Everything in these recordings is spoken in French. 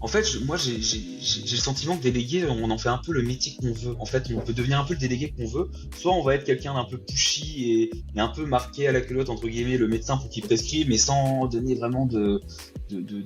En fait, moi, j'ai le sentiment que déléguer, on en fait un peu le métier qu'on veut. En fait, on peut devenir un peu le délégué qu'on veut. Soit on va être quelqu'un d'un peu pushy et un peu marqué à la culotte, entre guillemets, le médecin pour qu'il prescrive, mais sans donner vraiment de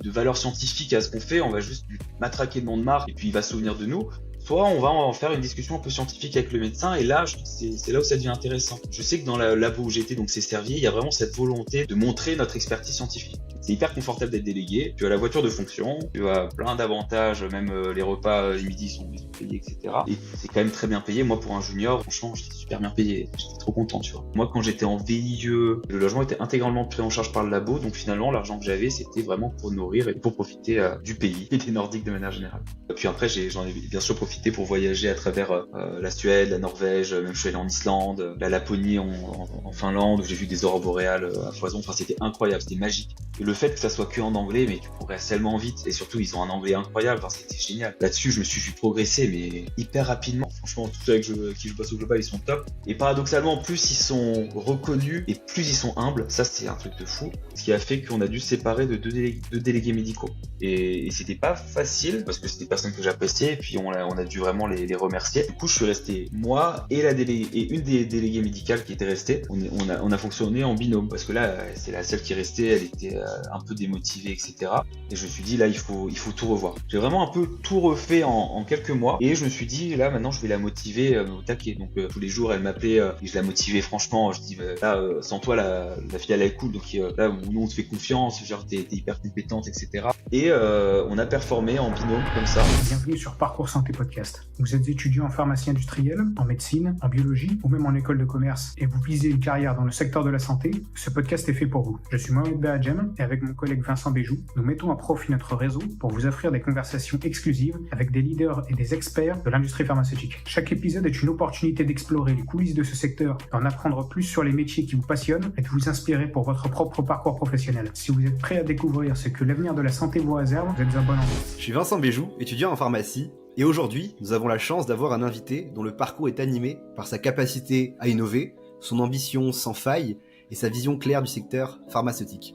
valeur scientifique à ce qu'on fait. On va juste lui matraquer le nom de marque et puis il va se souvenir de nous. Soit on va en faire une discussion un peu scientifique avec le médecin, et là, c'est là où ça devient intéressant. Je sais que dans la labo où j'étais, donc c'est Servier, il y a vraiment cette volonté de montrer notre expertise scientifique. C'est hyper confortable d'être délégué. Tu as la voiture de fonction, tu as plein d'avantages, même les repas les midis sont payés, etc. Et c'est quand même très bien payé. Moi, pour un junior, franchement, j'étais super bien payé. J'étais trop content, tu vois. Moi, quand j'étais en VIE, le logement était intégralement pris en charge par le labo, donc finalement, l'argent que j'avais, c'était vraiment pour nourrir et pour profiter du pays et des Nordiques de manière générale. Puis après, j'en ai bien sûr profité pour voyager à travers la Suède, la Norvège, même je suis allé en Islande, la Laponie en Finlande, où j'ai vu des aurores boréales à foison. Enfin, c'était incroyable, c'était magique. Et le fait que ça soit que en anglais, mais tu progresses tellement vite, et surtout ils ont un anglais incroyable, enfin, c'était génial. Là-dessus, je me suis vu progresser, mais hyper rapidement. Franchement, tous ceux avec qui je bosse au global, ils sont top. Et paradoxalement, plus ils sont reconnus et plus ils sont humbles, ça c'est un truc de fou. Ce qui a fait qu'on a dû se séparer de deux délégués médicaux. Et c'était pas facile, parce que c'était des personnes que j'appréciais, et puis on a dû vraiment les remercier. Du coup, je suis resté, moi et une des déléguées médicales qui était restée. On a fonctionné en binôme, parce que là, c'est la seule qui restait, elle était un peu démotivée, etc. Et je me suis dit, là, il faut tout revoir. J'ai vraiment un peu tout refait en quelques mois, et je me suis dit, là, maintenant, je vais la motiver au taquet. Donc, tous les jours, elle m'appelait, et je la motivais franchement. Je dis, là, sans toi, la filiale, elle est cool, donc là, nous, on te fait confiance, genre, t'es hyper compétente, etc. Et on a performé en binôme comme ça. Bienvenue sur Parcours Santé Podcast. Vous êtes étudiant en pharmacie industrielle, en médecine, en biologie ou même en école de commerce et vous visez une carrière dans le secteur de la santé, ce podcast est fait pour vous. Je suis Mohamed Bahadjem et avec mon collègue Vincent Béjou, nous mettons à profit notre réseau pour vous offrir des conversations exclusives avec des leaders et des experts de l'industrie pharmaceutique. Chaque épisode est une opportunité d'explorer les coulisses de ce secteur, d'en apprendre plus sur les métiers qui vous passionnent et de vous inspirer pour votre propre parcours professionnel. Si vous êtes prêt à découvrir ce que l'avenir de la santé vous réserve, vous êtes un bon endroit. Je suis Vincent Béjou, étudiant en pharmacie, et aujourd'hui, nous avons la chance d'avoir un invité dont le parcours est animé par sa capacité à innover, son ambition sans faille et sa vision claire du secteur pharmaceutique.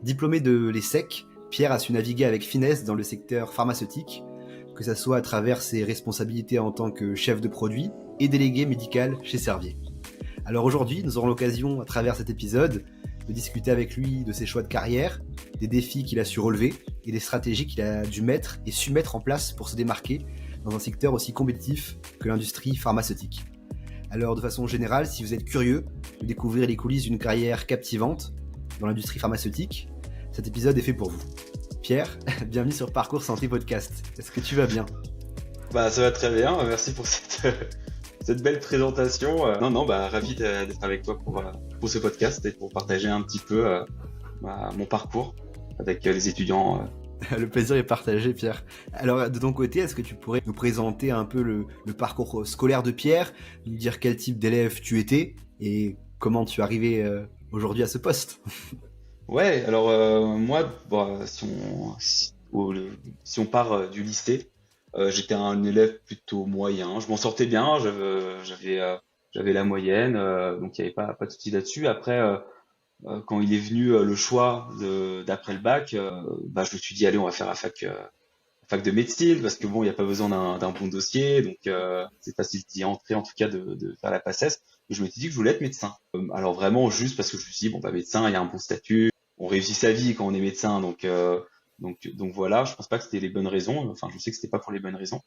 Diplômé de l'ESSEC, Pierre a su naviguer avec finesse dans le secteur pharmaceutique, que ce soit à travers ses responsabilités en tant que chef de produit et délégué médical chez Servier. Alors aujourd'hui, nous aurons l'occasion, à travers cet épisode, de discuter avec lui de ses choix de carrière, des défis qu'il a su relever et des stratégies qu'il a dû mettre et su mettre en place pour se démarquer dans un secteur aussi compétitif que l'industrie pharmaceutique. Alors de façon générale, si vous êtes curieux de découvrir les coulisses d'une carrière captivante dans l'industrie pharmaceutique, cet épisode est fait pour vous. Pierre, bienvenue sur Parcours Santé Podcast. Est-ce que tu vas bien ? Bah ça va très bien, merci pour cette belle présentation. Ravi d'être avec toi pour ce podcast et pour partager un petit peu mon parcours avec les étudiants. Le plaisir est partagé, Pierre. Alors, de ton côté, est-ce que tu pourrais nous présenter un peu le parcours scolaire de Pierre, nous dire quel type d'élève tu étais et comment tu es arrivé aujourd'hui à ce poste ? Ouais, alors moi, si on part du lycée, j'étais un élève plutôt moyen. Je m'en sortais bien, j'avais la moyenne, donc il n'y avait pas de souci là-dessus. Après, quand il est venu le choix d'après le bac, je me suis dit allez, on va faire la fac de médecine parce que bon, il n'y a pas besoin d'un bon dossier, donc c'est facile d'y entrer, en tout cas de faire la PACES. Et je me suis dit que je voulais être médecin. Alors vraiment juste parce que je me suis dit médecin, il y a un bon statut, on réussit sa vie quand on est médecin, donc voilà. Je pense pas que c'était les bonnes raisons. Enfin, je sais que c'était pas pour les bonnes raisons.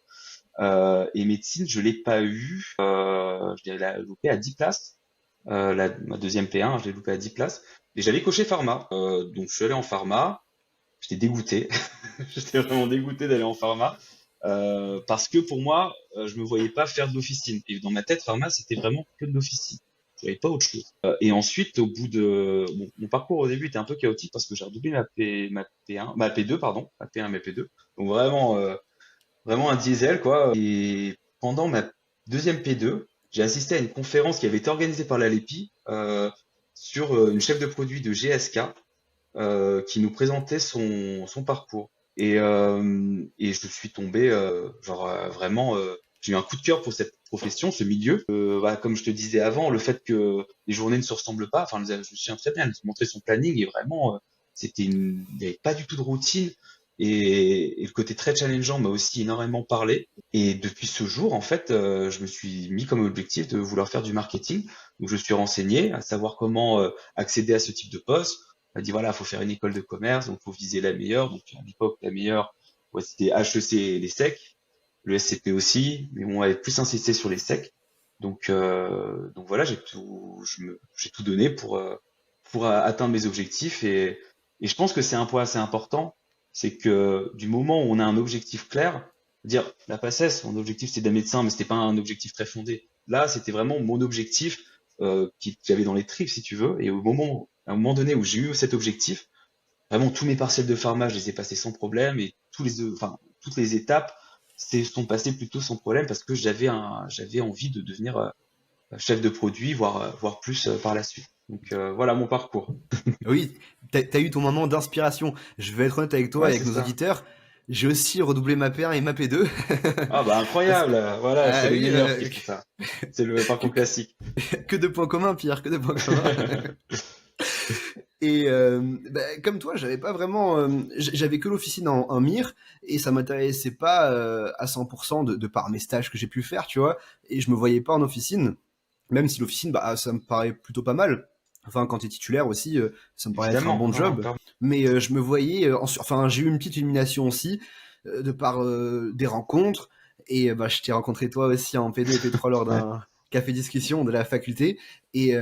Et médecine, je l'ai pas eu. Je l'ai loupé à 10 places. Ma deuxième P1, je l'ai loupé à 10 places. Et j'avais coché pharma. Donc je suis allé en pharma. J'étais dégoûté. J'étais vraiment dégoûté d'aller en pharma. Parce que pour moi, je me voyais pas faire de l'officine. Et dans ma tête, pharma, c'était vraiment que de l'officine. Je voyais pas autre chose. Et ensuite, au bout de... mon parcours au début était un peu chaotique parce que j'ai redoublé ma P2, pardon. Ma P1, ma P2. Donc vraiment un diesel, quoi. Et pendant ma deuxième P2, j'ai assisté à une conférence qui avait été organisée par la LEPI sur une chef de produit de GSK qui nous présentait son parcours. Et je suis tombé, vraiment, j'ai eu un coup de cœur pour cette profession, ce milieu. Comme je te disais avant, le fait que les journées ne se ressemblent pas, enfin, je me souviens très bien, elle nous montrait son planning et vraiment, il n'y avait pas du tout de routine. Et le côté très challengeant m'a aussi énormément parlé. Et depuis ce jour, en fait, je me suis mis comme objectif de vouloir faire du marketing. Donc, je suis renseigné à savoir comment accéder à ce type de poste. On m'a dit, voilà, il faut faire une école de commerce, donc il faut viser la meilleure. Donc, à l'époque, la meilleure, ouais, c'était HEC et les SEC, le SCP aussi, mais on avait plus insisté sur les SEC. Donc voilà, j'ai tout donné pour atteindre mes objectifs. Et je pense que c'est un point assez important, c'est que du moment où on a un objectif clair, dire la PACES, mon objectif c'était d'être médecin, mais c'était pas un objectif très fondé. Là, c'était vraiment mon objectif qui j'avais dans les tripes, si tu veux. Et à un moment donné où j'ai eu cet objectif, vraiment tous mes partiels de pharma, je les ai passés sans problème et toutes les étapes sont passées plutôt sans problème parce que j'avais envie de devenir chef de produit, voire plus par la suite. Donc voilà mon parcours. Oui, t'as eu ton moment d'inspiration. Je vais être honnête avec toi Ouais, et avec c'est nos ça. auditeurs. J'ai aussi redoublé ma P1 et ma P2. Ah bah Parce- incroyable, voilà, c'est Ah les oui, meilleurs qui font ça. C'est le parcours classique. que de points communs, Pierre, que de points communs. Et comme toi, j'avais pas vraiment, j'avais que l'officine en mire et ça m'intéressait pas à 100% de par mes stages que j'ai pu faire, tu vois. Et je me voyais pas en officine, même si l'officine, bah ça me paraît plutôt pas mal. Enfin, quand t'es titulaire aussi, ça me paraît être un Évidemment, bon non, non, job. clairement. Mais je me voyais, enfin, j'ai eu une petite illumination aussi de par des rencontres. Et bah, je t'ai rencontré toi aussi en P2 et P3 lors Ouais. d'un café discussion de la faculté. Et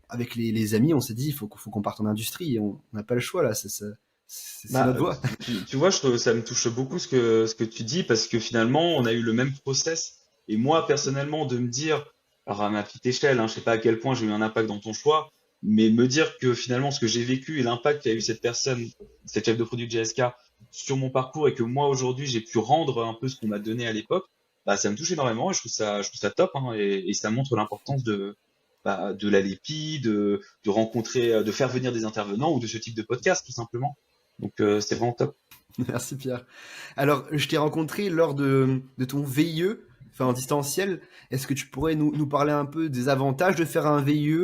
avec les amis, on s'est dit, faut qu'on parte en industrie. On n'a pas le choix là, c'est Bah, notre voie. tu vois, ça me touche beaucoup ce que tu dis parce que finalement, on a eu le même process. Et moi, personnellement, de me dire, alors à ma petite échelle, je sais pas à quel point j'ai eu un impact dans ton choix, mais me dire que finalement, ce que j'ai vécu et l'impact qu'a eu cette personne, cette chef de produit de GSK, sur mon parcours et que moi, aujourd'hui, j'ai pu rendre un peu ce qu'on m'a donné à l'époque, bah, ça me touche énormément et je trouve ça top, et ça montre l'importance de la LEPI, de rencontrer, de faire venir des intervenants ou de ce type de podcast, tout simplement. Donc c'est vraiment top. Merci Pierre. Alors, je t'ai rencontré lors de ton VIE, enfin en distanciel. Est-ce que tu pourrais nous parler un peu des avantages de faire un VIE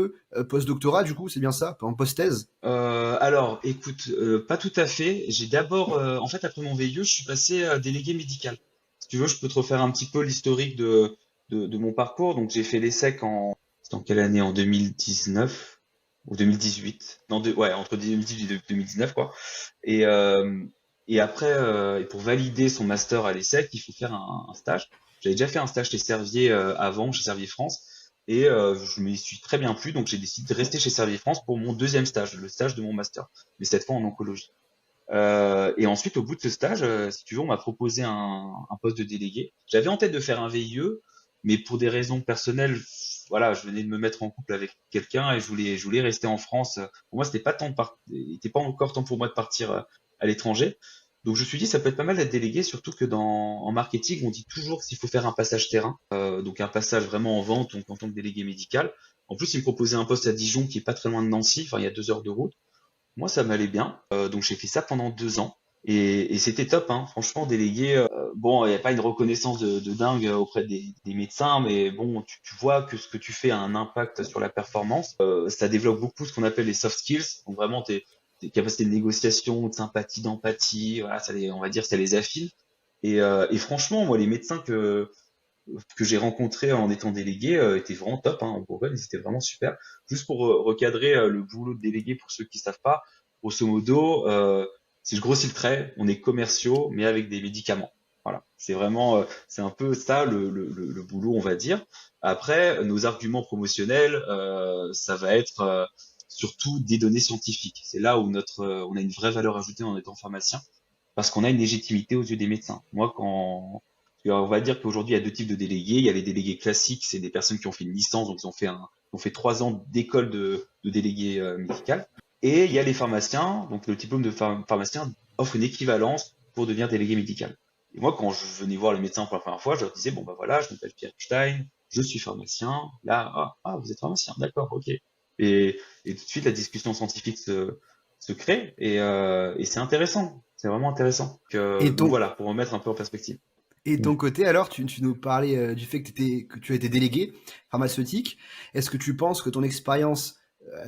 post-doctorat, du coup, c'est bien ça, en post-thèse? Alors, écoute, pas tout à fait. J'ai d'abord, en fait, après mon VIE, je suis passé délégué médical. Si tu veux, je peux te refaire un petit peu l'historique de mon parcours. Donc, j'ai fait l'ESSEC c'était en quelle année? En 2019 ou 2018? Non, ouais, entre 2018 et 2019, quoi. Et, euh, et après, et pour valider son master à l'ESSEC, il faut faire un stage. J'avais déjà fait un stage chez Servier avant, chez Servier France. Et je m'y suis très bien plu, donc j'ai décidé de rester chez Servier France pour mon deuxième stage, le stage de mon master, mais cette fois en oncologie. Et ensuite, au bout de ce stage, si tu veux, on m'a proposé un poste de délégué. J'avais en tête de faire un VIE, mais pour des raisons personnelles, voilà, je venais de me mettre en couple avec quelqu'un et je voulais rester en France. Pour moi, il était pas encore temps pour moi de partir à l'étranger. Donc, je me suis dit, ça peut être pas mal d'être délégué, surtout que en marketing, on dit toujours qu'il faut faire un passage terrain, donc un passage vraiment en vente, donc en tant que délégué médical. En plus, il me proposait un poste à Dijon qui est pas très loin de Nancy, enfin, il y a 2 heures de route. Moi, ça m'allait bien. Donc, j'ai fait ça pendant 2 ans. Et c'était top, hein. Franchement, délégué, bon, il n'y a pas une reconnaissance de dingue auprès des médecins, mais bon, tu vois que ce que tu fais a un impact sur la performance. Ça développe beaucoup ce qu'on appelle les soft skills. Donc, vraiment, tes capacités de négociation, de sympathie, d'empathie, voilà, on va dire, ça les affine. Et franchement, moi, les médecins que j'ai rencontrés en étant délégué étaient vraiment top, hein, en Bourgogne, c'était vraiment super. Juste pour recadrer le boulot de délégué pour ceux qui savent pas, grosso modo, si je grossis le trait, on est commerciaux mais avec des médicaments. Voilà, c'est vraiment, c'est un peu ça le boulot, on va dire. Après, nos arguments promotionnels, ça va être surtout des données scientifiques. C'est là où on a une vraie valeur ajoutée en étant pharmacien, parce qu'on a une légitimité aux yeux des médecins. Moi, on va dire qu'aujourd'hui, il y a deux types de délégués. Il y a les délégués classiques, c'est des personnes qui ont fait une licence, donc ils ont fait 3 ans d'école de délégué médical. Et il y a les pharmaciens, donc le diplôme de pharmacien offre une équivalence pour devenir délégué médical. Et moi, quand je venais voir les médecins pour la première fois, je leur disais, bon ben voilà, je m'appelle Pierre Stein, je suis pharmacien. Là, vous êtes pharmacien, d'accord, ok. Et tout de suite, la discussion scientifique se crée et c'est intéressant. C'est vraiment intéressant. Et Donc ton, voilà, pour remettre un peu en perspective. et ton côté, alors, tu nous parlais du fait que tu as été délégué pharmaceutique. Est-ce que tu penses que ton expérience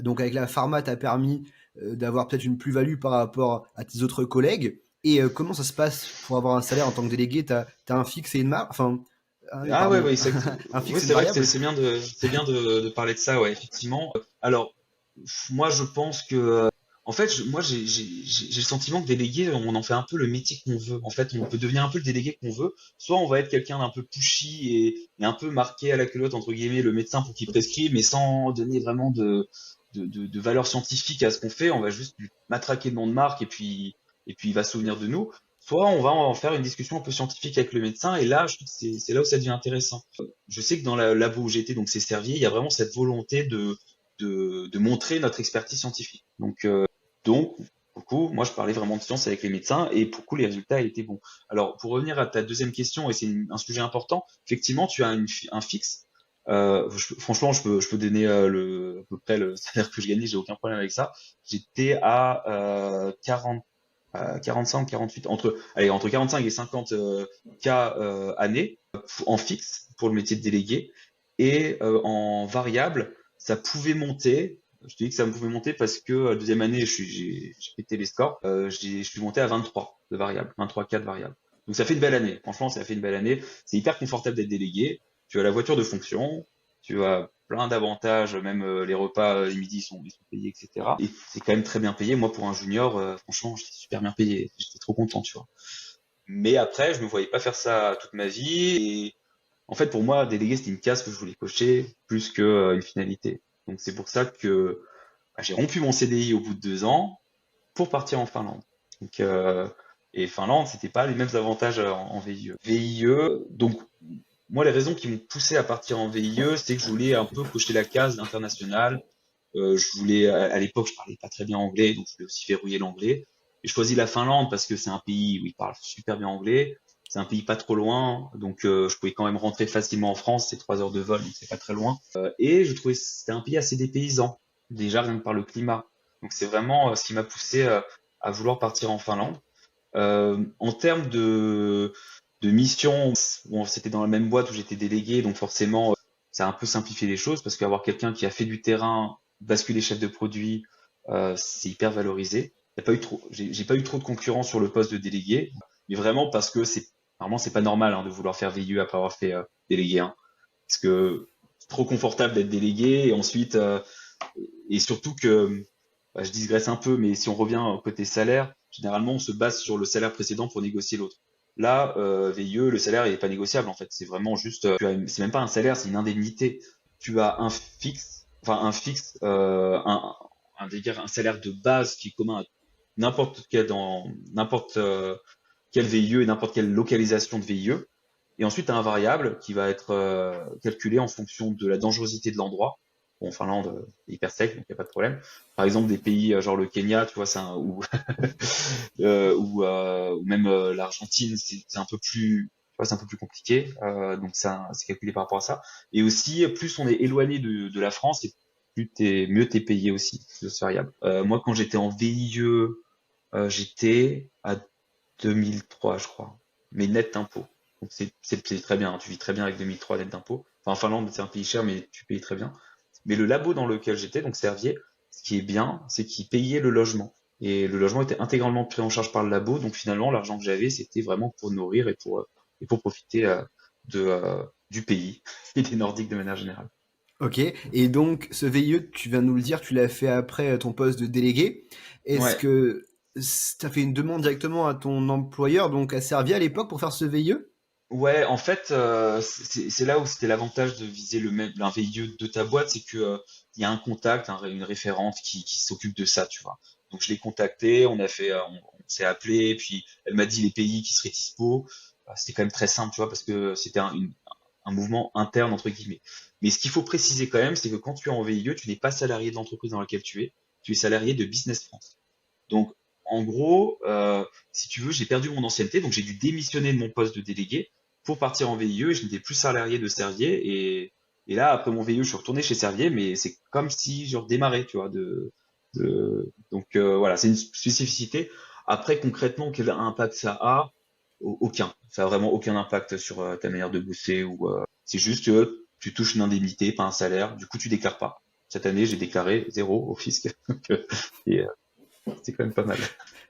donc avec la pharma t'a permis d'avoir peut-être une plus-value par rapport à tes autres collègues? Et comment ça se passe pour avoir un salaire en tant que délégué? T'as un fixe et une marge, enfin, Ah ouais, pardon, ouais, un oui, fixe et une c'est vrai que variable. c'est bien de parler de ça, ouais, effectivement. Alors, moi, je pense que, en fait, moi, j'ai le sentiment que délégué, on en fait un peu le métier qu'on veut. En fait, on peut devenir un peu le délégué qu'on veut. Soit on va être quelqu'un d'un peu pushy et un peu marqué à la culotte, entre guillemets, le médecin pour qu'il prescrive, mais sans donner vraiment de valeur scientifique à ce qu'on fait. On va juste lui matraquer le nom de marque et puis il va se souvenir de nous. Soit on va en faire une discussion un peu scientifique avec le médecin, et là, je trouve que c'est là où ça devient intéressant. Je sais que dans la labo où j'étais, donc c'est Servier, il y a vraiment cette volonté de montrer notre expertise scientifique. Donc, pour le coup, moi, je parlais vraiment de science avec les médecins, et pour le coup, les résultats étaient bons. Alors, pour revenir à ta deuxième question, et c'est un sujet important, effectivement, tu as un fixe. Franchement, je peux donner à peu près le salaire que je gagnais, j'ai aucun problème avec ça. J'étais à 45, 48, entre 45 et 50 k année en fixe pour le métier de délégué, et en variable, ça pouvait monter. Je te dis que ça me pouvait monter parce que deuxième année, j'ai pété les scores. Je suis monté à 23 de variable, 23 k de variable. Donc ça fait une belle année. Franchement, ça fait une belle année. C'est hyper confortable d'être délégué. Tu as la voiture de fonction, tu as plein d'avantages, même les repas les midis ils sont payés, etc. Et c'est quand même très bien payé. Moi, pour un junior, franchement, j'étais super bien payé. J'étais trop content, tu vois. Mais après, je me voyais pas faire ça toute ma vie. Et en fait, pour moi, déléguer, c'était une case que je voulais cocher plus que une finalité. Donc c'est pour ça que j'ai rompu mon CDI au bout de 2 ans pour partir en Finlande. Donc, et Finlande, c'était pas les mêmes avantages en VIE. VIE, donc moi, les raisons qui m'ont poussé à partir en VIE, c'est que je voulais un peu cocher la case d'international. Je voulais, à l'époque, je parlais pas très bien anglais, donc je voulais aussi verrouiller l'anglais. J'ai choisi la Finlande parce que c'est un pays où ils parlent super bien anglais. C'est un pays pas trop loin, donc je pouvais quand même rentrer facilement en France. C'est 3 heures de vol, donc c'est pas très loin. Et je trouvais que c'était un pays assez dépaysant, déjà rien que par le climat. Donc c'est vraiment ce qui m'a poussé à vouloir partir en Finlande. En termes de mission, bon, c'était dans la même boîte où j'étais délégué, donc forcément, ça a un peu simplifié les choses parce qu'avoir quelqu'un qui a fait du terrain, basculer chef de produit, c'est hyper valorisé. Y a pas eu trop, j'ai pas eu trop de concurrence sur le poste de délégué, mais vraiment parce que normalement, c'est pas normal de vouloir faire VIE après avoir fait délégué, hein, parce que c'est trop confortable d'être délégué et ensuite, et surtout que, je digresse un peu, mais si on revient au côté salaire, généralement, on se base sur le salaire précédent pour négocier l'autre. Là, VIE, le salaire n'est pas négociable en fait. C'est vraiment juste, c'est même pas un salaire, c'est une indemnité. Tu as un fixe, un salaire de base qui est commun à n'importe quel VIE et n'importe quelle localisation de VIE. Et ensuite, tu as un variable qui va être calculé en fonction de la dangerosité de l'endroit. Bon, Finlande, c'est hyper sec, donc il n'y a pas de problème. Par exemple, des pays genre le Kenya, tu vois, ou même l'Argentine, c'est un peu plus, tu vois, c'est un peu plus compliqué. Donc ça, c'est calculé par rapport à ça. Et aussi, plus on est éloigné de la France, et mieux t'es payé aussi, de ce variable. Moi, quand j'étais en VIE, j'étais à 2003, je crois, mais net d'impôt. Donc c'est très bien, hein, tu vis très bien avec 2003 net d'impôt. Enfin, en Finlande, c'est un pays cher, mais tu payes très bien. Mais le labo dans lequel j'étais, donc Servier, ce qui est bien, c'est qu'il payait le logement. Et le logement était intégralement pris en charge par le labo, donc finalement, l'argent que j'avais, c'était vraiment pour nourrir et pour profiter du pays et des Nordiques de manière générale. Ok, et donc ce VIE, tu viens de nous le dire, tu l'as fait après ton poste de délégué. Est-ce Ouais, que tu as fait une demande directement à ton employeur, donc à Servier à l'époque, pour faire ce VIE? ouais, en fait, c'est là où c'était l'avantage de viser un VIE de ta boîte, c'est que il y a un contact, une référente qui s'occupe de ça, tu vois. Donc je l'ai contacté, on s'est appelé, puis elle m'a dit les pays qui seraient dispo. C'était quand même très simple, tu vois, parce que c'était un mouvement interne entre guillemets. Mais ce qu'il faut préciser quand même, c'est que quand tu es en VIE, tu n'es pas salarié de l'entreprise dans laquelle tu es salarié de Business France. Donc en gros, si tu veux, j'ai perdu mon ancienneté, donc j'ai dû démissionner de mon poste de délégué pour partir en VIE, et je n'étais plus salarié de Servier. Et là, après mon VIE, je suis retourné chez Servier, mais c'est comme si je redémarrais, tu vois. Donc voilà, c'est une spécificité. Après, concrètement, quel impact ça a? Aucun. Ça a vraiment aucun impact sur ta manière de bosser. C'est juste que tu touches une indemnité, pas un salaire. Du coup, tu déclares pas. Cette année, j'ai déclaré zéro au fisc. Donc, et c'est quand même pas mal.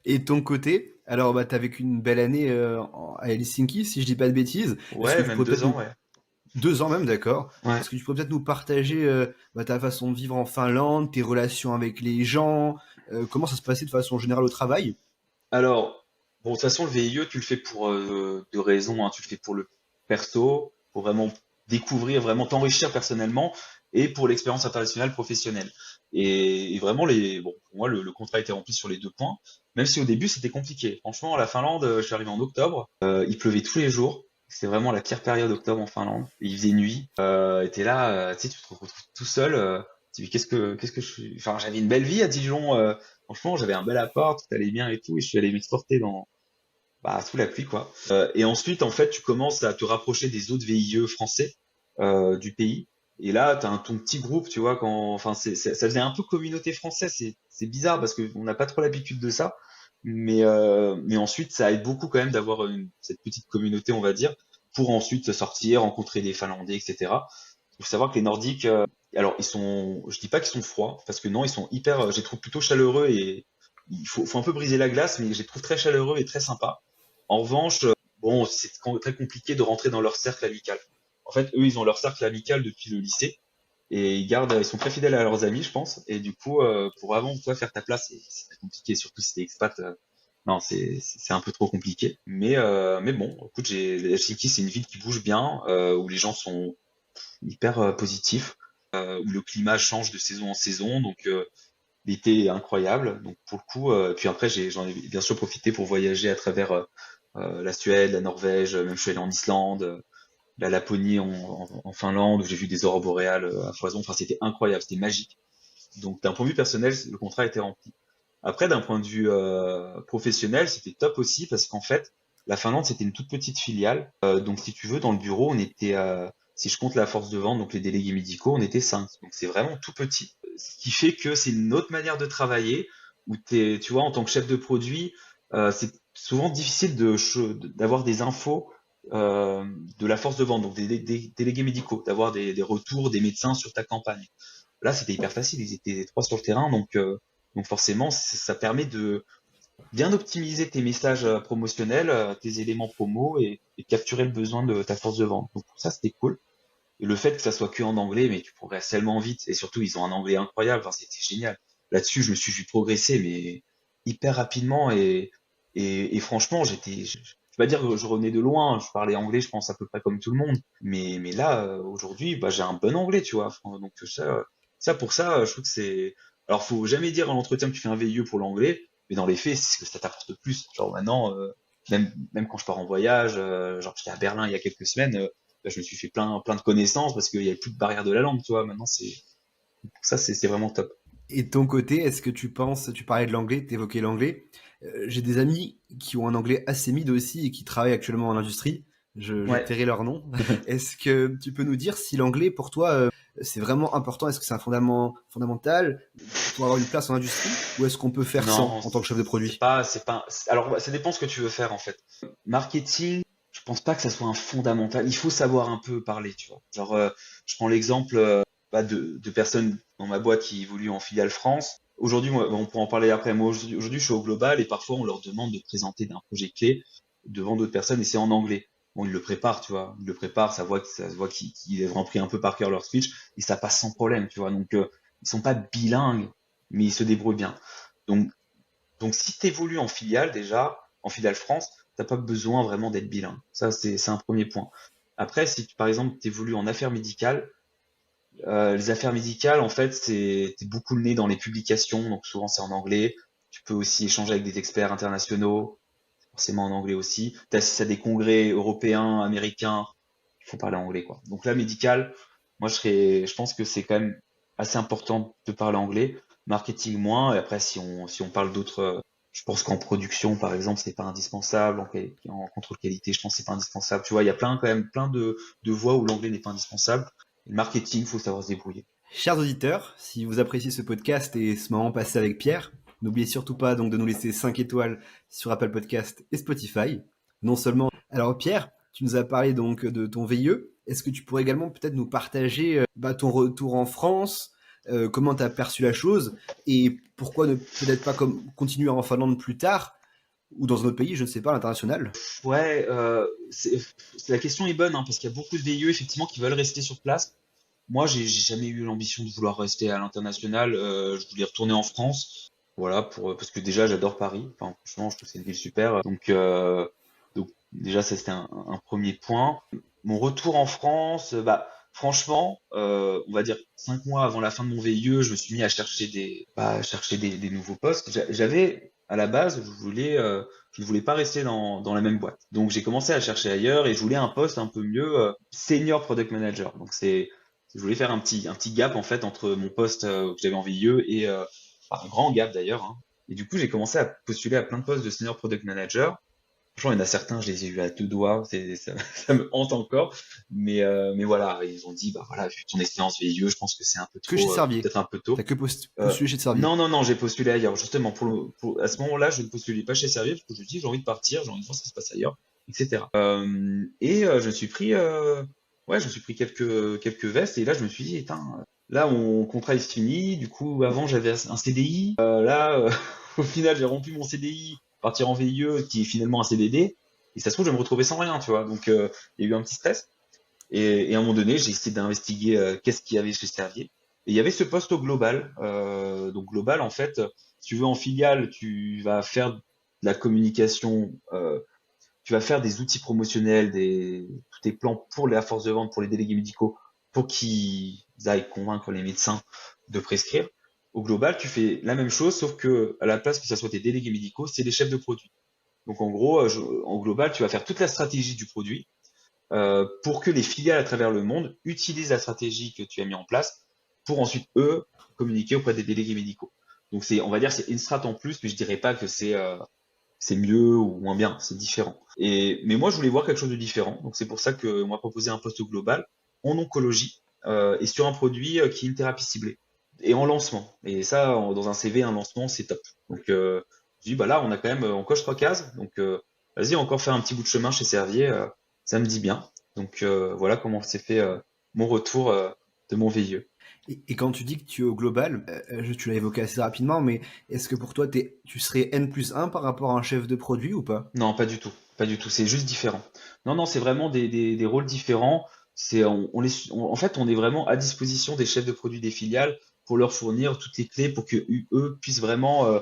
Et de ton côté, alors t'as vécu une belle année à Helsinki, si je dis pas de bêtises. Est-ce que Ouais, tu même pourrais 2 peut-être ans, nous... ouais. 2 ans même, d'accord. Ouais. Est-ce que tu pourrais peut-être nous partager ta façon de vivre en Finlande, tes relations avec les gens, comment ça se passait de façon générale au travail? Alors, bon, de toute façon, le VIE, tu le fais pour 2 raisons, hein. Tu le fais pour le perso, pour vraiment découvrir, vraiment t'enrichir personnellement, et pour l'expérience internationale professionnelle. Et vraiment, bon, pour moi, le contrat était rempli sur les 2 points, même si au début, c'était compliqué. Franchement, la Finlande, je suis arrivé en octobre, il pleuvait tous les jours. C'est vraiment la pire période octobre en Finlande. Et il faisait nuit. Et t'es là, tu sais, tu te retrouves tout seul. Tu te dis, qu'est-ce que je suis. Enfin, j'avais une belle vie à Dijon. Franchement, j'avais un bel appart, tout allait bien et tout, et je suis allé m'exporter dans, bah, sous la pluie, quoi. Et ensuite, en fait, tu commences à te rapprocher des autres VIE français du pays. Et là, t'as ton petit groupe, tu vois, enfin, ça faisait un peu communauté française. C'est bizarre parce qu'on n'a pas trop l'habitude de ça. Mais ensuite, ça aide beaucoup quand même d'avoir cette petite communauté, on va dire, pour ensuite sortir, rencontrer des Finlandais, etc. Il faut savoir que les Nordiques, alors je dis pas qu'ils sont froids, parce que non, ils sont hyper, je les trouve plutôt chaleureux et faut un peu briser la glace, mais je les trouve très chaleureux et très sympas. En revanche, bon, c'est très compliqué de rentrer dans leur cercle amical. En fait, eux, ils ont leur cercle amical depuis le lycée et ils sont très fidèles à leurs amis, je pense. Et du coup, pour vraiment toi faire ta place, c'est très compliqué, surtout si t'es expat. Non, c'est un peu trop compliqué. Mais bon, écoute, Helsinki, c'est une ville qui bouge bien, où les gens sont hyper positifs, où le climat change de saison en saison, donc l'été est incroyable. Donc pour le coup, puis après j'en ai bien sûr profité pour voyager à travers la Suède, la Norvège, même je suis allé en Islande, la Laponie en Finlande, où j'ai vu des aurores boréales à foison. Enfin, c'était incroyable, c'était magique. Donc d'un point de vue personnel, le contrat a été rempli. Après, d'un point de vue professionnel, c'était top aussi parce qu'en fait, la Finlande, c'était une toute petite filiale. Donc, si tu veux, dans le bureau, on était, si je compte la force de vente, donc les délégués médicaux, on était 5. Donc, c'est vraiment tout petit. Ce qui fait que c'est une autre manière de travailler où tu vois, en tant que chef de produit, c'est souvent difficile d'avoir des infos de la force de vente, donc des délégués médicaux, d'avoir des retours des médecins sur ta campagne. Là, c'était hyper facile. Ils étaient 3 sur le terrain, donc forcément, ça permet de bien optimiser tes messages promotionnels, tes éléments promo et capturer le besoin de ta force de vente. Donc pour ça, c'était cool. Et le fait que ça soit que en anglais, mais tu progresses tellement vite. Et surtout, ils ont un anglais incroyable. Enfin, c'était génial. Là-dessus, je me suis vu progresser, mais hyper rapidement. Et franchement, je vais pas dire que je revenais de loin. Je parlais anglais, je pense, à peu près comme tout le monde. Mais là, aujourd'hui, bah, j'ai un bon anglais, tu vois. Donc pour ça, je trouve que c'est. Alors, faut jamais dire à l'entretien que tu fais un VIE pour l'anglais, mais dans les faits, c'est ce que ça t'apporte plus. Genre maintenant, même quand je pars en voyage, genre j'étais à Berlin il y a quelques semaines, bah, je me suis fait plein de connaissances parce qu'il y avait plus de barrière de la langue, tu vois. Maintenant, c'est vraiment top. Et de ton côté, est-ce que tu penses, tu parlais de l'anglais, t'évoquais l'anglais. J'ai des amis qui ont un anglais assez mid aussi et qui travaillent actuellement en industrie. Je Ouais. tairai leur nom. Est-ce que tu peux nous dire si l'anglais pour toi c'est vraiment important? Est-ce que c'est un fondamental pour avoir une place en industrie ou est-ce qu'on peut faire sans Non, en tant que chef de produit? alors, ça dépend ce que tu veux faire en fait. Marketing, je pense pas que ça soit un fondamental. Il faut savoir un peu parler, tu vois. Genre, je prends l'exemple bah, de personnes dans ma boîte qui évoluent en filiale France. Aujourd'hui, moi, on pourra en parler après. Moi, aujourd'hui, je suis au global et parfois on leur demande de présenter un projet clé devant d'autres personnes et c'est en anglais. Bon, ils le préparent, tu vois. Ils le préparent, ça se voit qu'ils ont vraiment pris un peu par cœur leur speech et ça passe sans problème, tu vois. Donc, ils sont pas bilingues, mais ils se débrouillent bien. Donc, donc si tu évolues en filiale déjà, en filiale France, t'as pas besoin vraiment d'être bilingue. Ça, c'est un premier point. Après, si par exemple tu évolues en affaires médicales, les affaires médicales, en fait, t'es beaucoup le nez dans les publications, donc souvent c'est en anglais. Tu peux aussi échanger avec des experts internationaux, forcément en anglais aussi. T'assistes à des congrès européens, américains, il faut parler anglais, quoi. Donc là, médical, moi je pense que c'est quand même assez important de parler anglais. Marketing moins, et après si on parle d'autres, je pense qu'en production, par exemple, c'est pas indispensable. En contrôle qualité, je pense que c'est pas indispensable. Tu vois, il y a quand même plein de voies où l'anglais n'est pas indispensable. Et le marketing, faut savoir se débrouiller. Chers auditeurs, si vous appréciez ce podcast et ce moment passé avec Pierre, n'oubliez surtout pas donc de nous laisser 5 étoiles sur Apple Podcast et Spotify. Non seulement. Alors Pierre, tu nous as parlé donc de ton VIE. Est-ce que tu pourrais également peut-être nous partager ton retour en France, comment tu as perçu la chose et pourquoi ne peut-être pas continuer en Finlande plus tard ou dans un autre pays, je ne sais pas, à l'international? Ouais, la question est bonne, hein, parce qu'il y a beaucoup de VIE effectivement qui veulent rester sur place. Moi, j'ai jamais eu l'ambition de vouloir rester à l'international. Je voulais retourner en France, voilà, parce que déjà j'adore Paris. Enfin, franchement, je trouve que c'est une ville super. Donc déjà ça c'était un premier point. Mon retour en France, bah franchement, on va dire 5 mois avant la fin de mon VIE, je me suis mis à chercher des nouveaux postes. J'avais à la base, je ne voulais pas rester dans la même boîte. Donc j'ai commencé à chercher ailleurs et je voulais un poste un peu mieux, senior product manager. Donc je voulais faire un petit gap en fait entre mon poste que j'avais en VIE et un grand gap d'ailleurs, hein. Et du coup, j'ai commencé à postuler à plein de postes de senior product manager. Franchement, il y en a certains, je les ai eu à deux doigts, ça me hante encore. Mais voilà, ils ont dit, bah voilà, vu ton expérience VIE, je pense que c'est un peu Que chez trop, Servier. peut-être un peu tôt. T'as que Euh, postulé chez Servier. non, non, non, j'ai postulé ailleurs. Justement, à ce moment-là, je ne postulais pas chez Servier parce que je me dis, j'ai envie de partir, j'ai envie de voir ce qui se passe ailleurs, etc. Je me suis pris, quelques vestes et là, je me suis dit, putain, là, mon contrat est fini. Du coup, avant, j'avais un CDI. Au final, j'ai rompu mon CDI, partir en VIE, qui est finalement un CDD. Et ça se trouve, je vais me retrouver sans rien, tu vois. Donc, il y a eu un petit stress. Et à un moment donné, j'ai essayé d'investiguer qu'est-ce qu'il y avait chez Servier. Et il y avait ce poste au global. Donc global, en fait, si tu veux en filiale, tu vas faire de la communication, tu vas faire des outils promotionnels, tous tes plans pour la force de vente, pour les délégués médicaux, pour qu'ils aillent convaincre les médecins de prescrire. Au global, tu fais la même chose, sauf que à la place que ça soit tes délégués médicaux, c'est les chefs de produit. Donc en gros, en global, tu vas faire toute la stratégie du produit pour que les filiales à travers le monde utilisent la stratégie que tu as mis en place pour ensuite, eux, communiquer auprès des délégués médicaux. Donc on va dire, c'est une strat en plus, mais je dirais pas que c'est mieux ou moins bien, c'est différent. Mais moi, je voulais voir quelque chose de différent, donc c'est pour ça qu'on m'a proposé un poste global en oncologie et sur un produit qui est une thérapie ciblée et en lancement. Et ça, dans un CV, un lancement, c'est top. Donc, je dis, bah là, on coche 3 cases, donc vas-y, encore faire un petit bout de chemin chez Servier, ça me dit bien. Donc voilà comment s'est fait mon retour de mon VIE. Et quand tu dis que tu es au global, tu l'as évoqué assez rapidement, mais est-ce que pour toi, tu serais N+1 par rapport à un chef de produit ou pas? Non, pas du tout. Pas du tout. C'est juste différent. Non, non, c'est vraiment des rôles différents. En fait, on est vraiment à disposition des chefs de produits des filiales pour leur fournir toutes les clés pour que eux puissent vraiment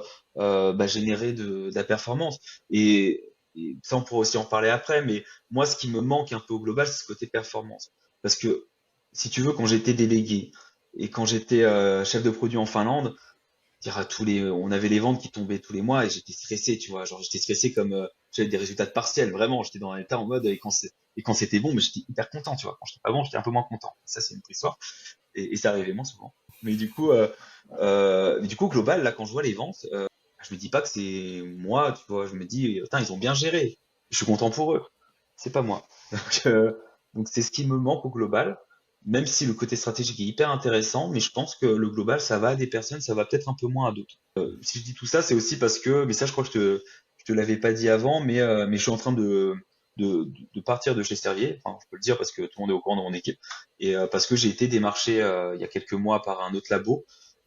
générer de la performance. Et ça, on pourra aussi en parler après. Mais moi, ce qui me manque un peu au global, c'est ce côté performance. Parce que si tu veux, quand j'étais délégué et quand j'étais chef de produit en Finlande, on avait les ventes qui tombaient tous les mois et j'étais stressé, tu vois. Genre, j'étais stressé comme j'avais des résultats de partiels. Vraiment, j'étais dans un état en mode et quand c'était bon, mais j'étais hyper content, tu vois. Quand j'étais pas bon, j'étais un peu moins content. Ça, c'est une autre histoire. Et ça arrivait moins souvent. Mais du coup, global, là, quand je vois les ventes, je me dis pas que c'est moi, tu vois. Je me dis, putain, ils ont bien géré. Je suis content pour eux. C'est pas moi. Donc c'est ce qui me manque au global, même si le côté stratégique est hyper intéressant, mais je pense que le global, ça va à des personnes, ça va peut-être un peu moins à d'autres. Si je dis tout ça, c'est aussi parce que, mais ça, je crois que je te l'avais pas dit avant, mais je suis en train de partir de chez Servier. Enfin, je peux le dire parce que tout le monde est au courant dans mon équipe. Et parce que j'ai été démarché il y a quelques mois par un autre labo.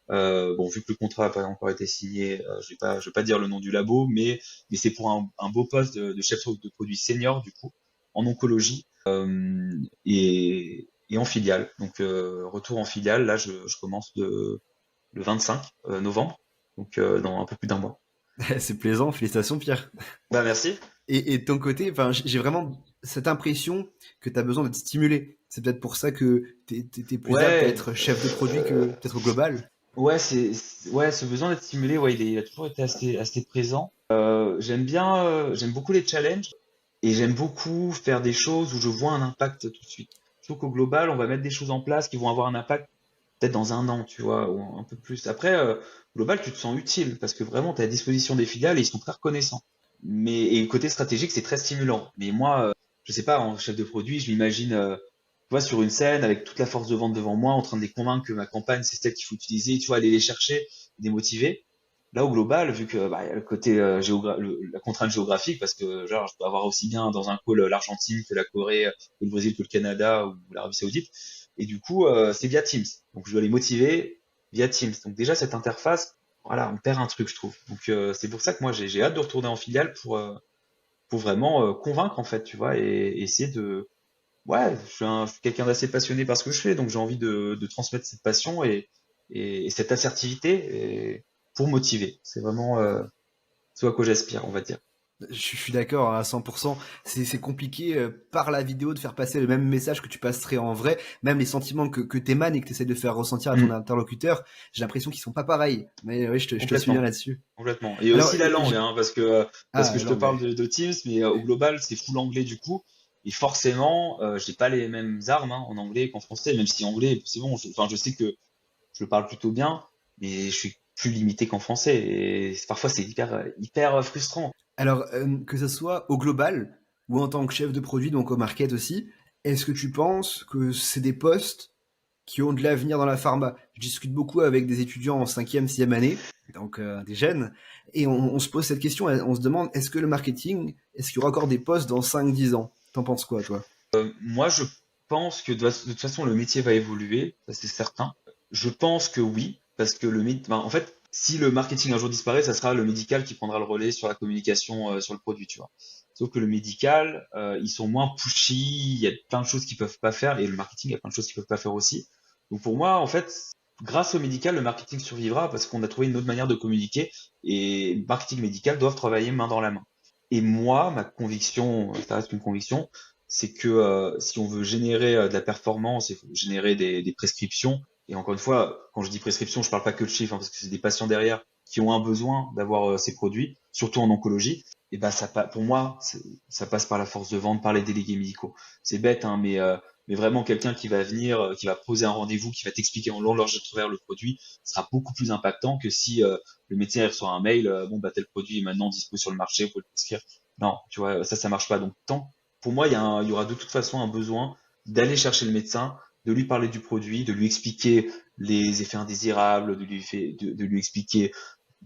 Bon, vu que le contrat n'a pas encore été signé, je vais pas dire le nom du labo, mais c'est pour un beau poste de chef de produit senior, du coup, en oncologie et en filiale. Donc, retour en filiale, là, je commence le 25 novembre, donc dans un peu plus d'un mois. C'est plaisant, félicitations Pierre. Bah, merci. Et de ton côté, enfin, j'ai vraiment cette impression que tu as besoin d'être stimulé. C'est peut-être pour ça que t'es plus apte à Ouais, être chef de produit que peut-être au global. ouais, ouais, ce besoin d'être stimulé, ouais, il a toujours été assez présent. J'aime beaucoup les challenges et j'aime beaucoup faire des choses où je vois un impact tout de suite. Je trouve qu'au global, on va mettre des choses en place qui vont avoir un impact peut-être dans un an, tu vois, ou un peu plus. Après, global, tu te sens utile parce que vraiment, tu es à disposition des filiales et ils sont très reconnaissants. Et côté stratégique, c'est très stimulant. Mais moi, je sais pas, en chef de produit, je m'imagine, tu vois, sur une scène avec toute la force de vente devant moi, en train de les convaincre que ma campagne, c'est celle qu'il faut utiliser, tu vois, aller les chercher, les motiver. Là, au global, vu que bah, il y a le côté la contrainte géographique, parce que genre, je peux avoir aussi bien dans un call l'Argentine que la Corée, que le Brésil, que le Canada ou l'Arabie Saoudite. Et du coup, c'est via Teams. Donc, je dois les motiver via Teams. Donc, déjà, cette interface, voilà, on perd un truc, je trouve. Donc c'est pour ça que moi j'ai hâte de retourner en filiale pour vraiment convaincre en fait, tu vois, et essayer de ouais, je suis quelqu'un d'assez passionné par ce que je fais, donc j'ai envie de transmettre cette passion et cette assertivité pour motiver. C'est vraiment ce à quoi j'aspire, on va dire. Je suis d'accord hein, à 100%. C'est compliqué par la vidéo de faire passer le même message que tu passerais en vrai. Même les sentiments que t'émanes et que tu essaies de faire ressentir à ton Mm, interlocuteur, j'ai l'impression qu'ils sont pas pareils. Mais oui, je te suis bien complètement. là-dessus. Complètement. Et Alors, aussi la langue, hein, parce que ah, je te parle l'anglais. de Teams, mais au global, c'est full anglais du coup. Et forcément, j'ai pas les mêmes armes hein, en anglais qu'en français, même si anglais, c'est bon. Enfin, je sais que je le parle plutôt bien, mais je suis plus limité qu'en français. Et parfois, c'est hyper frustrant. Alors, que ce soit au global ou en tant que chef de produit, donc au market aussi, est-ce que tu penses que c'est des postes qui ont de l'avenir dans la pharma? Je discute beaucoup avec des étudiants en cinquième, sixième année, donc des jeunes, et on se pose cette question, on se demande, est-ce que le marketing, est-ce qu'il y aura encore des postes dans 5, 10 ans? T'en penses quoi, toi? Moi, je pense que de toute façon, le métier va évoluer, ça c'est certain. Je pense que oui, parce que en fait, si le marketing un jour disparaît, ça sera le médical qui prendra le relais sur la communication sur le produit, tu vois. Sauf que le médical, ils sont moins pushy, il y a plein de choses qu'ils peuvent pas faire, et le marketing, il y a plein de choses qu'ils peuvent pas faire aussi. Donc pour moi, en fait, grâce au médical, le marketing survivra parce qu'on a trouvé une autre manière de communiquer, et marketing et médical doivent travailler main dans la main. Et moi, ma conviction, ça reste une conviction, c'est que si on veut générer de la performance, il faut générer des prescriptions. Et encore une fois, quand je dis prescription, je parle pas que de chiffres, hein, parce que c'est des patients derrière qui ont un besoin d'avoir ces produits, surtout en oncologie. Et ben pour moi, ça passe par la force de vente, par les délégués médicaux. C'est bête, hein, mais vraiment quelqu'un qui va venir, qui va poser un rendez-vous, qui va t'expliquer en long, large et en travers le produit, sera beaucoup plus impactant que si le médecin il reçoit un mail, bon bah tel produit est maintenant dispo sur le marché, vous pouvez le prescrire. Non, tu vois, ça marche pas. Donc tant pour moi, il y aura de toute façon un besoin d'aller chercher le médecin, de lui parler du produit, de lui expliquer les effets indésirables, de lui expliquer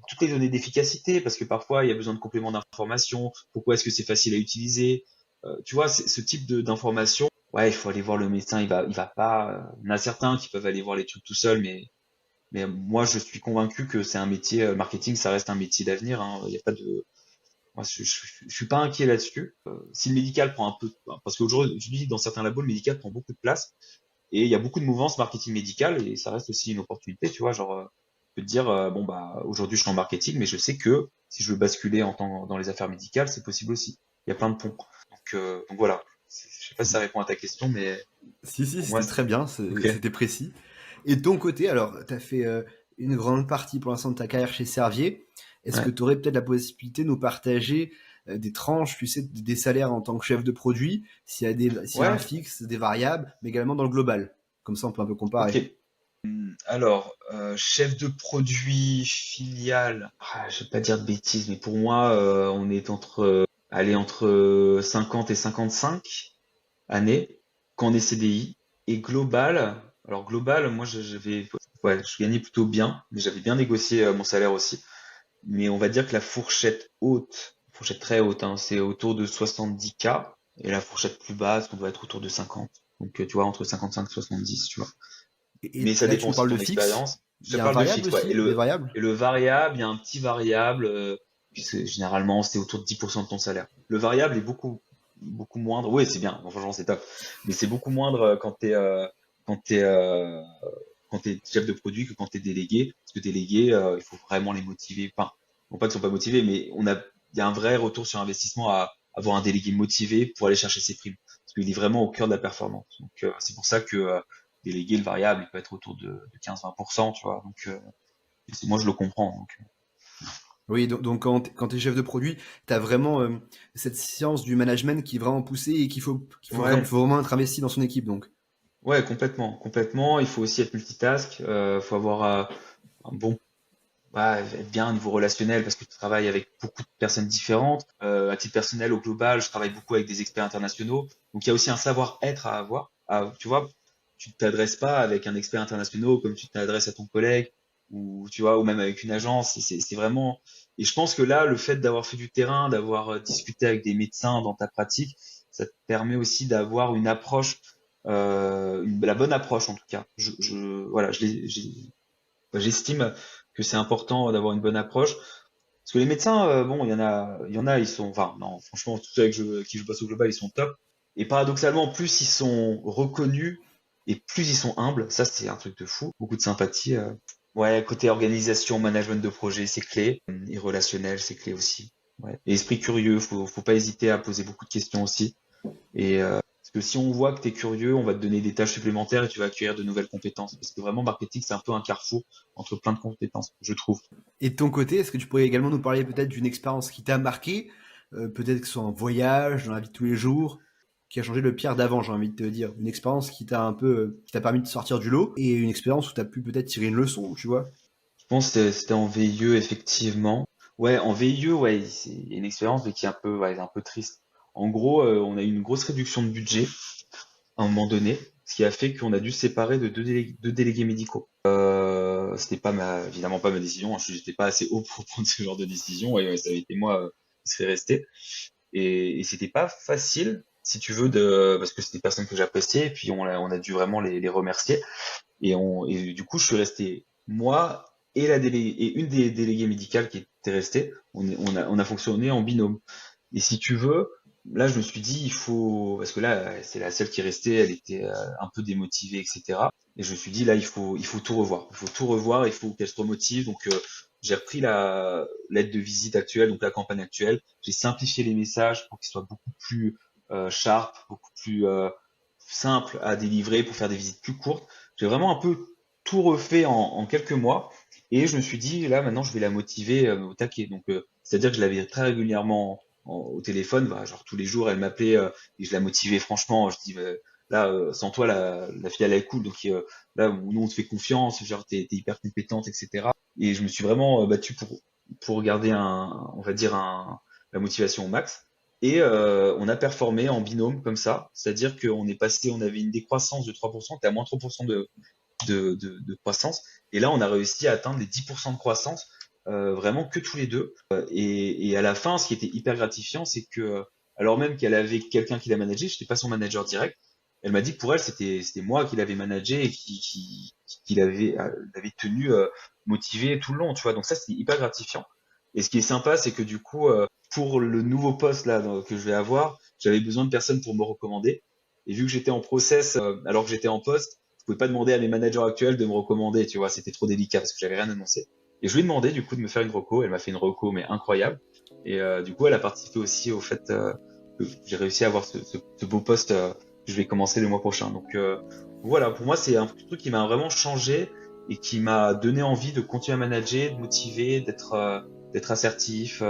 toutes les données d'efficacité, parce que parfois il y a besoin de compléments d'information, pourquoi est-ce que c'est facile à utiliser. Tu vois, ce type d'information, ouais, il faut aller voir le médecin, il va pas. Il y en a certains qui peuvent aller voir les trucs tout seuls, mais moi je suis convaincu que c'est un métier, marketing, ça reste un métier d'avenir. Hein. Il n'y a pas de, moi, je suis pas inquiet là-dessus. Si le médical prend un peu, parce qu'aujourd'hui, dans certains labos, le médical prend beaucoup de place et il y a beaucoup de mouvance marketing médical et ça reste aussi une opportunité, tu vois, genre, de te dire, bon, bah, aujourd'hui, je suis en marketing, mais je sais que si je veux basculer dans les affaires médicales, c'est possible aussi. Il y a plein de ponts. Donc voilà. Je sais pas si ça répond à ta question, mais Si, pour moi, c'était très bien, ok. c'était précis. Et de ton côté, alors, tu as fait une grande partie pour l'instant de ta carrière chez Servier. Est-ce que Ouais. tu aurais peut-être la possibilité de nous partager des tranches, tu sais, des salaires en tant que chef de produit, s'il y a un Ouais, fixe, des variables, mais également dans le global? Comme ça, on peut un peu ok. comparer. Alors, chef de produit filiale, je vais pas dire de bêtises, mais pour moi, on est entre 50 et 55 années quand on est CDI. Et global, alors global, moi ouais, je gagnais plutôt bien, mais j'avais bien négocié mon salaire aussi. Mais on va dire que la fourchette haute, fourchette très haute, hein, c'est autour de 70K, et la fourchette plus basse, on doit être autour de 50. Donc tu vois, entre 55 et 70, tu vois. Mais Et ça là, dépend tu me aussi de parles de ton fixe. expérience. Je Il te y a un parle de variable fixe, ouais. aussi, des variables? Et le variable, il y a un petit variable, généralement, c'est autour de 10% de ton salaire. Le variable est beaucoup moindre. Oui, c'est bien. Bon, franchement, c'est top. Mais c'est beaucoup moindre quand t'es, euh, quand t'es chef de produit que quand t'es délégué. Parce que délégué, il faut vraiment les motiver. Enfin, non pas qu'ils sont pas motivés, mais il y a un vrai retour sur investissement à avoir un délégué motivé pour aller chercher ses primes. Parce qu'il est vraiment au cœur de la performance. Donc, c'est pour ça que, délégué, le variable, il peut être autour de 15-20%, tu vois. Donc, moi, je le comprends. Donc, Oui, donc quand tu es chef de produit, tu as vraiment cette science du management qui est vraiment poussée et ouais, faut vraiment être investi dans son équipe. Donc. ouais, complètement, complètement. Il faut aussi être multitask. Faut avoir un bon, bah, être bien au niveau relationnel parce que tu travailles avec beaucoup de personnes différentes. À titre personnel, au global, je travaille beaucoup avec des experts internationaux. Donc, il y a aussi un savoir-être à avoir. Tu vois, tu t'adresses pas avec un expert international comme tu t'adresses à ton collègue ou tu vois, ou même avec une agence. C'est vraiment. Et je pense que là, le fait d'avoir fait du terrain, d'avoir discuté avec des médecins dans ta pratique, ça te permet aussi d'avoir une approche, la bonne approche en tout cas. Voilà, j'estime que c'est important d'avoir une bonne approche. Parce que les médecins, bon, il y en a, ils sont, enfin, non, franchement, tous ceux avec qui je bosse au global, ils sont top. Et paradoxalement, plus ils sont reconnus et plus ils sont humbles. Ça, c'est un truc de fou. Beaucoup de sympathie. Ouais, côté organisation, management de projet, c'est clé. Et relationnel, c'est clé aussi. Ouais. Et esprit curieux, faut pas hésiter à poser beaucoup de questions aussi. Et parce que si on voit que tu es curieux, on va te donner des tâches supplémentaires et tu vas acquérir de nouvelles compétences. Parce que vraiment, marketing, c'est un peu un carrefour entre plein de compétences, je trouve. Et de ton côté, est-ce que tu pourrais également nous parler peut-être d'une expérience qui t'a marqué, peut-être que ce soit un voyage, dans la vie de tous les jours, qui a changé le Pierre d'avant, j'ai envie de te dire. Une expérience qui t'a un peu, qui t'a permis de sortir du lot, et une expérience où t'as pu peut-être tirer une leçon, tu vois. Je pense que c'était en VIE, effectivement. Ouais, en VIE, ouais, c'est une expérience mais qui est un peu triste. En gros, on a eu une grosse réduction de budget à un moment donné, ce qui a fait qu'on a dû se séparer de deux délégués médicaux. C'était pas évidemment pas ma décision, hein, j'étais pas assez haut pour prendre ce genre de décision, et ouais, ça avait été moi qui serais resté. Et c'était pas facile, si tu veux, parce que c'était des personnes que j'appréciais, et puis on a dû vraiment les remercier. Et du coup, je suis resté, moi et une des déléguées médicales qui était restée. On a fonctionné en binôme. Et si tu veux, là, je me suis dit, il faut, parce que là, c'est la seule qui est restée, elle était un peu démotivée, etc. Et je me suis dit, là, il faut tout revoir. Il faut tout revoir, il faut qu'elle se remotive. Donc, j'ai repris la lettre de visite actuelle, donc la campagne actuelle. J'ai simplifié les messages pour qu'ils soient beaucoup plus sharp, beaucoup plus simple à délivrer pour faire des visites plus courtes. J'ai vraiment un peu tout refait en quelques mois. Et je me suis dit, là, maintenant, je vais la motiver au taquet. Donc, c'est-à-dire que je l'avais très régulièrement au téléphone, bah, genre tous les jours, elle m'appelait et je la motivais franchement. Je dis, là, sans toi, la fille, elle est cool. Donc, là, nous, on te fait confiance, genre, t'es hyper compétente, etc. Et je me suis vraiment battu pour garder on va dire, la motivation au max. Et on a performé en binôme comme ça, c'est-à-dire qu'on est passé, on avait une décroissance de 3%, on était à moins 3% de croissance, et là on a réussi à atteindre les 10% de croissance, vraiment que tous les deux. Et à la fin, ce qui était hyper gratifiant, c'est que alors même qu'elle avait quelqu'un qui l'a managé, je n'étais pas son manager direct, elle m'a dit que pour elle c'était moi qui l'avais managé et qui l'avait tenu motivé tout le long, tu vois. Donc ça c'était hyper gratifiant. Et ce qui est sympa, c'est que du coup, pour le nouveau poste là que je vais avoir, j'avais besoin de personnes pour me recommander. Et vu que j'étais en process, alors que j'étais en poste, je pouvais pas demander à mes managers actuels de me recommander, tu vois, c'était trop délicat parce que j'avais rien annoncé. Et je lui ai demandé du coup de me faire une reco. Elle m'a fait une reco mais incroyable. Et du coup, elle a participé aussi au fait que j'ai réussi à avoir ce beau poste que je vais commencer le mois prochain. Donc voilà, pour moi, c'est un truc qui m'a vraiment changé et qui m'a donné envie de continuer à manager, de motiver, d'être assertif.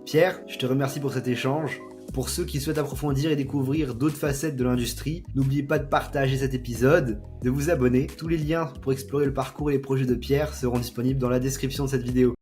Pierre, je te remercie pour cet échange. Pour ceux qui souhaitent approfondir et découvrir d'autres facettes de l'industrie, n'oubliez pas de partager cet épisode, de vous abonner. Tous les liens pour explorer le parcours et les projets de Pierre seront disponibles dans la description de cette vidéo.